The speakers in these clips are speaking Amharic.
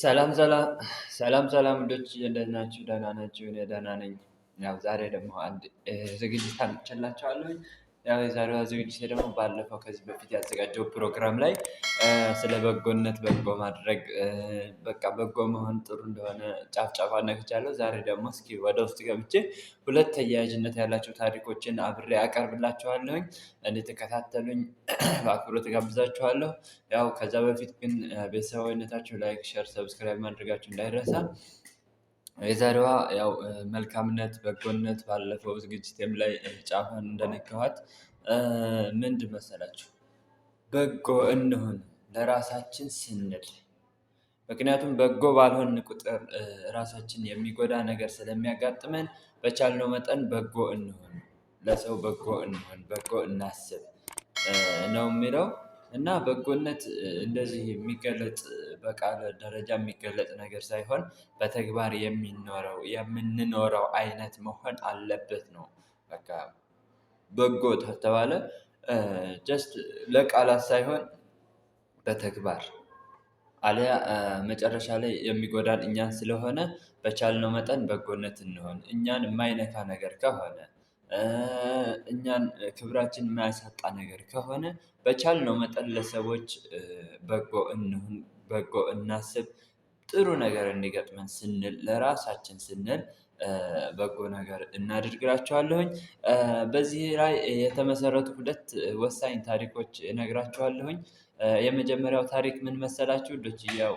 ሰላም ሰላም ሰላም ሰላም ውዶች እንዴት ናችሁ? ደህና ናችሁ? እኔ ደህና ነኝ። ያው ዛሬ ደግሞ አንድ ዝግጅት አምጥቼላችኋለሁኝ። ያው የዛሬዋ ዝግጅት ደግሞ ባለፈው ከዚህ በፊት ያዘጋጀው ፕሮግራም ላይ ስለ በጎነት በጎ ማድረግ በቃ በጎ መሆን ጥሩ እንደሆነ ጫፍ ጫፏን ነክቻለሁ። ዛሬ ደግሞ እስኪ ወደ ውስጥ ገብቼ ሁለት ተያያዥነት ያላቸው ታሪኮችን አብሬ አቀርብላችኋለሁኝ። እንድትከታተሉኝ በአክብሮት ጋብዛችኋለሁ። ያው ከዛ በፊት ግን ቤተሰባዊነታችሁ ላይክ፣ ሼር፣ ሰብስክራይብ ማድረጋችሁ እንዳይረሳ። የዛሬዋ ያው መልካምነት በጎነት ባለፈው ዝግጅቴም ላይ ጫፏን እንደነካኋት ምንድን መሰላችሁ? በጎ እንሁን ለራሳችን ስንል። ምክንያቱም በጎ ባልሆን ቁጥር ራሳችን የሚጎዳ ነገር ስለሚያጋጥመን በቻልነው መጠን በጎ እንሁን፣ ለሰው በጎ እንሁን፣ በጎ እናስብ ነው የሚለው። እና በጎነት እንደዚህ የሚገለጥ በቃል ደረጃ የሚገለጥ ነገር ሳይሆን በተግባር የምንኖረው አይነት መሆን አለበት ነው። በቃ በጎ ከተባለ ጀስት ለቃላት ሳይሆን በተግባር አለያ መጨረሻ ላይ የሚጎዳን እኛን ስለሆነ በቻልነው መጠን በጎነት እንሆን። እኛን የማይነካ ነገር ከሆነ እኛን ክብራችን የማያሳጣ ነገር ከሆነ በቻልነው መጠን ለሰዎች በጎ እንሁን፣ በጎ እናስብ። ጥሩ ነገር እንዲገጥመን ስንል ለራሳችን ስንል በጎ ነገር እናድርግ እላችኋለሁኝ። በዚህ ላይ የተመሰረቱ ሁለት ወሳኝ ታሪኮች እነግራችኋለሁኝ። የመጀመሪያው ታሪክ ምን መሰላችሁ ውዶች? ያው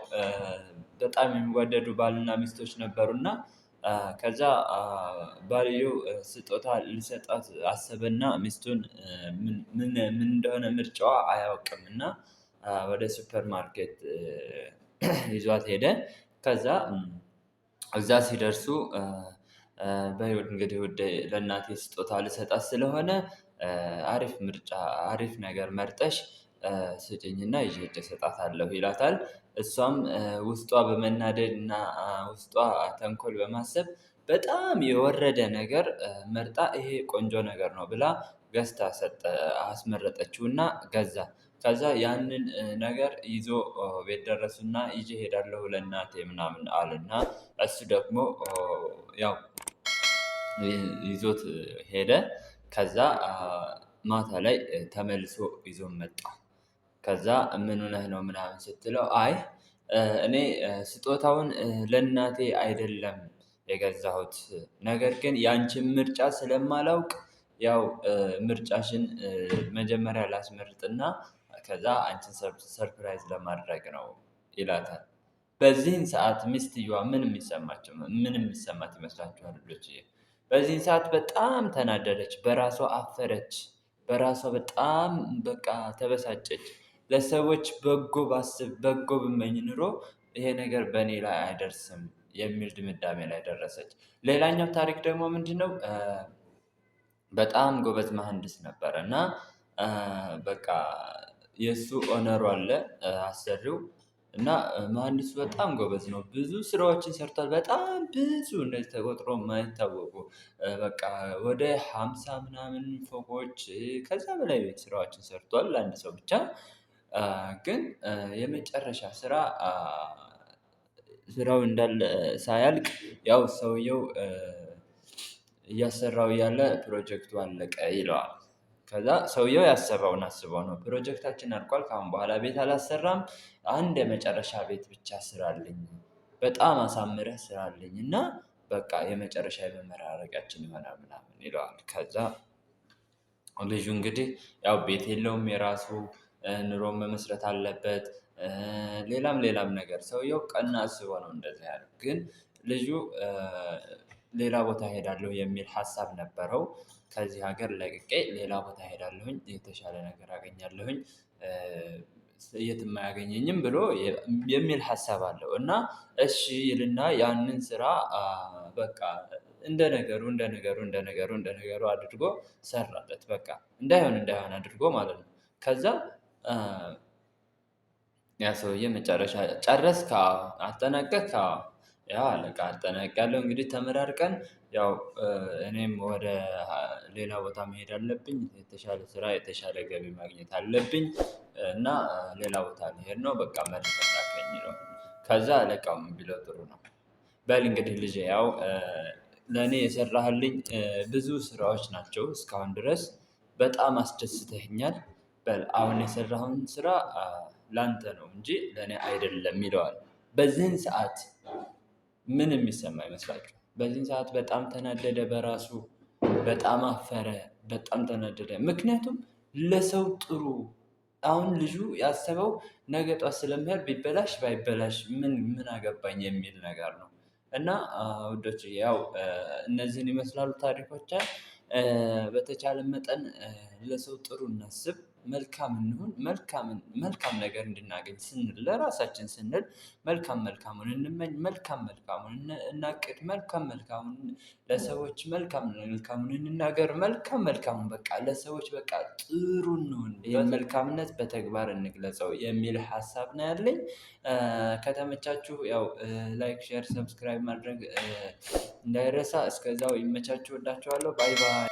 በጣም የሚዋደዱ ባልና ሚስቶች ነበሩና ከዛ ባልየው ስጦታ ሊሰጣት አሰበና ሚስቱን ምን እንደሆነ ምርጫዋ አያውቅም እና ወደ ሱፐር ማርኬት ይዟት ሄደ። ከዛ እዛ ሲደርሱ በህይወት እንግዲህ ውዴ ለእናቴ ስጦታ ልሰጣት ስለሆነ አሪፍ ምርጫ አሪፍ ነገር መርጠሽ ስጭኝና ይዤ ሄጄ እሰጣታለሁ ይላታል። እሷም ውስጧ በመናደድ እና ውስጧ ተንኮል በማሰብ በጣም የወረደ ነገር መርጣ ይሄ ቆንጆ ነገር ነው ብላ ገዝታ አስመረጠችውና ገዛ። ከዛ ያንን ነገር ይዞ ቤት ደረሱና ይዤ እሄዳለሁ ለእናቴ ምናምን አለና እሱ ደግሞ ያው ይዞት ሄደ። ከዛ ማታ ላይ ተመልሶ ይዞ መጣ። ከዛ ምን ሆነህ ነው ምናምን ስትለው አይ እኔ ስጦታውን ለእናቴ አይደለም የገዛሁት፣ ነገር ግን ያንቺን ምርጫ ስለማላውቅ ያው ምርጫሽን መጀመሪያ ላስመርጥና ከዛ አንቺን ሰርፕራይዝ ለማድረግ ነው ይላታል። በዚህን ሰዓት ሚስትየዋ ምን የሚሰማት ይመስላችኋል ልጆችዬ? በዚህን ሰዓት በጣም ተናደደች፣ በራሷ አፈረች፣ በራሷ በጣም በቃ ተበሳጨች። ለሰዎች በጎ ባስብ በጎ ብመኝ ኑሮ ይሄ ነገር በእኔ ላይ አይደርስም የሚል ድምዳሜ ላይ ደረሰች። ሌላኛው ታሪክ ደግሞ ምንድነው? በጣም ጎበዝ መሐንዲስ ነበረ እና በቃ የእሱ ኦነሩ አለ አሰሪው እና መሐንዲሱ በጣም ጎበዝ ነው። ብዙ ስራዎችን ሰርቷል። በጣም ብዙ እንደዚህ ተቆጥሮ የማይታወቁ በቃ ወደ 50 ምናምን ፎቆች ከዛ በላይ ቤት ስራዎችን ሰርቷል ለአንድ ሰው ብቻ። ግን የመጨረሻ ስራው እንዳለ ሳያልቅ ያው ሰውየው እያሰራው እያለ ፕሮጀክቱ አለቀ ይለዋል። ከዛ ሰውየው ያሰበውን አስበው ነው ፕሮጀክታችን አልቋል፣ ከአሁን በኋላ ቤት አላሰራም፣ አንድ የመጨረሻ ቤት ብቻ ስራልኝ፣ በጣም አሳምረህ ስራልኝ እና በቃ የመጨረሻ የመመራረቂያችን ይሆናል ምናምን ይለዋል። ከዛ ልጁ እንግዲህ ያው ቤት የለውም የራሱ ኑሮን መመስረት አለበት። ሌላም ነገር ሰውየው ቀና አስቦ ነው እንደዚህ ያለው። ግን ልጁ ሌላ ቦታ እሄዳለሁ የሚል ሀሳብ ነበረው። ከዚህ ሀገር ለቅቄ ሌላ ቦታ እሄዳለሁኝ፣ የተሻለ ነገር አገኛለሁኝ፣ የትም አያገኘኝም ብሎ የሚል ሀሳብ አለው እና እሺ ይልና ያንን ስራ በቃ እንደ ነገሩ አድርጎ ሰራለት። በቃ እንዳይሆን አድርጎ ማለት ነው። ከዛ ያ ሰውዬ መጨረሻ ጨረስክ? አዎ። አጠናቀቅክ? አዎ። ያው አለቃ አጠናቅቄያለሁ። እንግዲህ ተመራርቀን ያው እኔም ወደ ሌላ ቦታ መሄድ አለብኝ፣ የተሻለ ስራ የተሻለ ገቢ ማግኘት አለብኝ እና ሌላ ቦታ ልሄድ ነው፣ በቃ መርቀቅ ላከኝ ይለዋል። ከዛ አለቃው ምን ቢለው ጥሩ ነው? በል እንግዲህ ልጄ ያው ለእኔ የሰራህልኝ ብዙ ስራዎች ናቸው እስካሁን ድረስ በጣም አስደስተኸኛል። በል አሁን የሰራኸውን ስራ ላንተ ነው እንጂ ለእኔ አይደለም ይለዋል። በዚህን ሰዓት ምን የሚሰማ ይመስላችኋል? በዚህን ሰዓት በጣም ተናደደ በራሱ በጣም አፈረ በጣም ተናደደ። ምክንያቱም ለሰው ጥሩ አሁን ልጁ ያሰበው ነገ ጧት ስለሚሄድ ቢበላሽ ባይበላሽ ምን አገባኝ የሚል ነገር ነው። እና ውዶችዬ ያው እነዚህን ይመስላሉ ታሪኮች። በተቻለ መጠን ለሰው ጥሩ እናስብ፣ መልካም እንሁን፣ መልካም ነገር እንድናገኝ ስንል ለራሳችን ስንል መልካሙን እንመኝ፣ መልካሙን እናቅድ፣ መልካሙን ለሰዎች መልካሙን እንናገር፣ መልካሙን በቃ ለሰዎች በቃ ጥሩ እንሁን፣ ይህን መልካምነት በተግባር እንግለጸው የሚል ሀሳብ ነው ያለኝ። ከተመቻችሁ ያው ላይክ፣ ሼር፣ ሰብስክራይብ ማድረግ እንዳይረሳ። እስከዛው ይመቻችሁ። ወዳችኋለሁ። ባይ ባይ።